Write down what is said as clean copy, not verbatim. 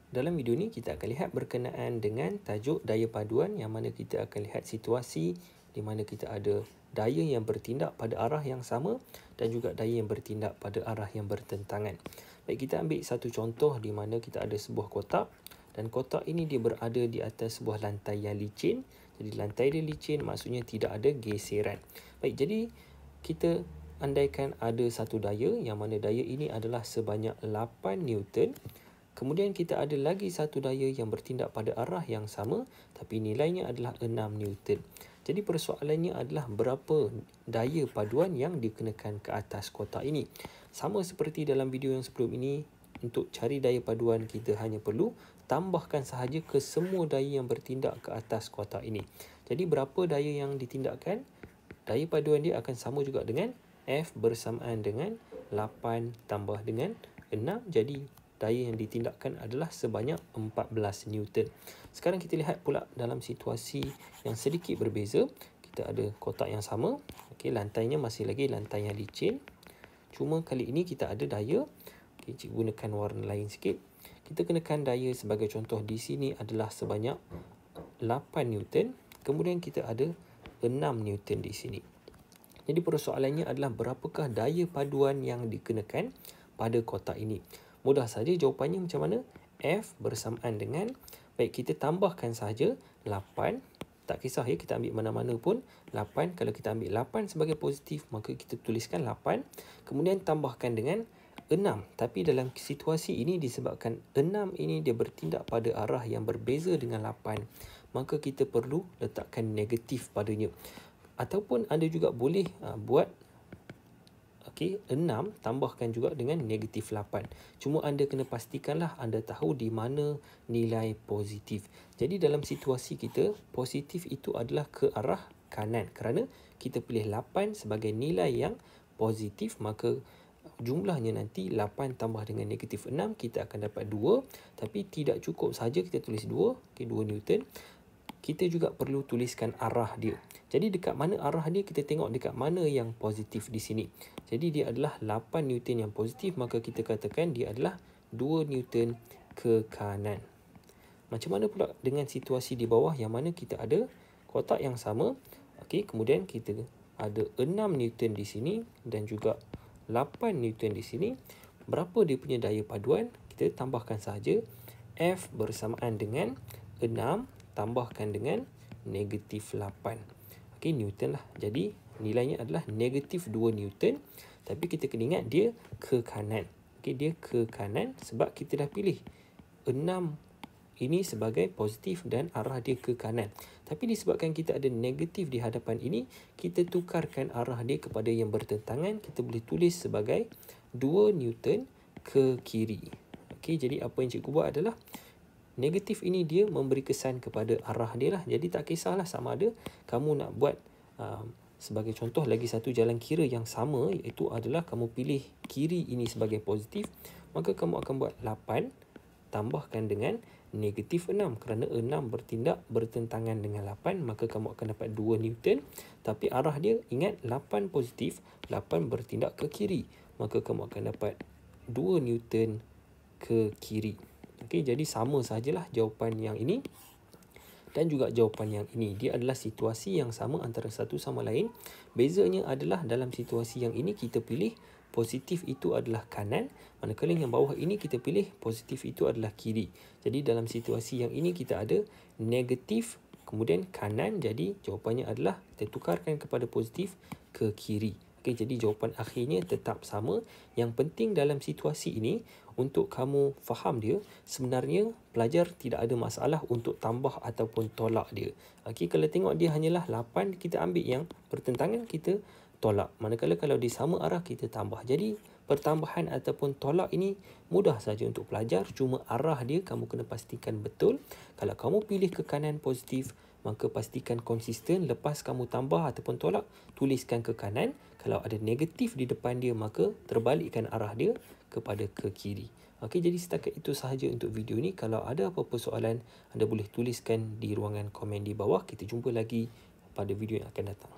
Dalam video ni kita akan lihat berkenaan dengan tajuk daya paduan, yang mana kita akan lihat situasi di mana kita ada daya yang bertindak pada arah yang sama dan juga daya yang bertindak pada arah yang bertentangan. Baik, kita ambil satu contoh di mana kita ada sebuah kotak dan kotak ini dia berada di atas sebuah lantai yang licin. Jadi lantai dia licin maksudnya tidak ada geseran. Baik, jadi kita andaikan ada satu daya yang mana daya ini adalah sebanyak 8 Newton. Kemudian kita ada lagi satu daya yang bertindak pada arah yang sama tapi nilainya adalah 6 Newton. Jadi persoalannya adalah berapa daya paduan yang dikenakan ke atas kotak ini. Sama seperti dalam video yang sebelum ini, untuk cari daya paduan kita hanya perlu tambahkan sahaja ke semua daya yang bertindak ke atas kotak ini. Jadi berapa daya yang ditindakkan? Daya paduan dia akan sama juga dengan F bersamaan dengan 8 tambah dengan 6. Jadi daya yang ditindakkan adalah sebanyak 14 Newton. Sekarang kita lihat pula dalam situasi yang sedikit berbeza. Kita ada kotak yang sama. Okey, lantainya masih lagi lantai yang licin. Cuma kali ini kita ada daya. Okey, cikgu gunakan warna lain sikit. Kita kenakan daya sebagai contoh di sini adalah sebanyak 8 Newton. Kemudian kita ada 6 Newton di sini. Jadi persoalannya adalah berapakah daya paduan yang dikenakan pada kotak ini. Mudah saja jawapannya macam mana? F bersamaan dengan, baik, kita tambahkan saja 8. Tak kisah ya, kita ambil mana-mana pun 8. Kalau kita ambil 8 sebagai positif, maka kita tuliskan 8. Kemudian tambahkan dengan 6. Tapi dalam situasi ini disebabkan 6 ini dia bertindak pada arah yang berbeza dengan 8, maka kita perlu letakkan negatif padanya. Ataupun anda juga boleh buat 6 tambahkan juga dengan negatif 8. Cuma anda kena pastikanlah anda tahu di mana nilai positif. Jadi dalam situasi kita, positif itu adalah ke arah kanan. Kerana kita pilih 8 sebagai nilai yang positif, maka jumlahnya nanti 8 tambah dengan negatif 6, kita akan dapat 2. Tapi tidak cukup saja kita tulis 2, 2 Newton. Kita juga perlu tuliskan arah dia. Jadi dekat mana arah dia, kita tengok dekat mana yang positif di sini. Jadi dia adalah 8 Newton yang positif, maka kita katakan dia adalah 2 Newton ke kanan. Macam mana pula dengan situasi di bawah yang mana kita ada kotak yang sama. Okey, kemudian kita ada 6 Newton di sini dan juga 8 Newton di sini. Berapa dia punya daya paduan? Kita tambahkan saja F bersamaan dengan 6 tambahkan dengan negatif 8. Okey, Newton lah. Jadi nilainya adalah negatif 2 Newton. Tapi kita kena ingat dia ke kanan. Okey, dia ke kanan sebab kita dah pilih 6 ini sebagai positif dan arah dia ke kanan. Tapi disebabkan kita ada negatif di hadapan ini, kita tukarkan arah dia kepada yang bertentangan. Kita boleh tulis sebagai 2 Newton ke kiri. Okey, jadi apa yang cikgu buat adalah negatif ini dia memberi kesan kepada arah dia lah. Jadi tak kisahlah sama ada kamu nak buat sebagai contoh lagi satu jalan kira yang sama, iaitu adalah kamu pilih kiri ini sebagai positif, maka kamu akan buat 8 tambahkan dengan negatif 6. Kerana 6 bertindak bertentangan dengan 8, maka kamu akan dapat 2 Newton. Tapi arah dia, ingat 8 positif, 8 bertindak ke kiri, maka kamu akan dapat 2 Newton ke kiri. Okey, jadi sama sajalah jawapan yang ini dan juga jawapan yang ini. Dia adalah situasi yang sama antara satu sama lain. Bezanya adalah dalam situasi yang ini kita pilih positif itu adalah kanan, manakala yang bawah ini kita pilih positif itu adalah kiri. Jadi dalam situasi yang ini kita ada negatif kemudian kanan, jadi jawapannya adalah kita tukarkan kepada positif ke kiri. Okey, jadi jawapan akhirnya tetap sama. Yang penting dalam situasi ini, untuk kamu faham dia, sebenarnya pelajar tidak ada masalah untuk tambah ataupun tolak dia. Okey, kalau tengok dia hanyalah 8, kita ambil yang bertentangan, kita tolak. Manakala kalau di sama arah, kita tambah. Jadi pertambahan ataupun tolak ini mudah saja untuk pelajar. Cuma arah dia kamu kena pastikan betul. Kalau kamu pilih ke kanan positif, maka pastikan konsisten. Lepas kamu tambah ataupun tolak, tuliskan ke kanan. Kalau ada negatif di depan dia, maka terbalikkan arah dia kepada ke kiri. Okey, jadi setakat itu sahaja untuk video ni. Kalau ada apa-apa soalan, anda boleh tuliskan di ruangan komen di bawah. Kita jumpa lagi pada video yang akan datang.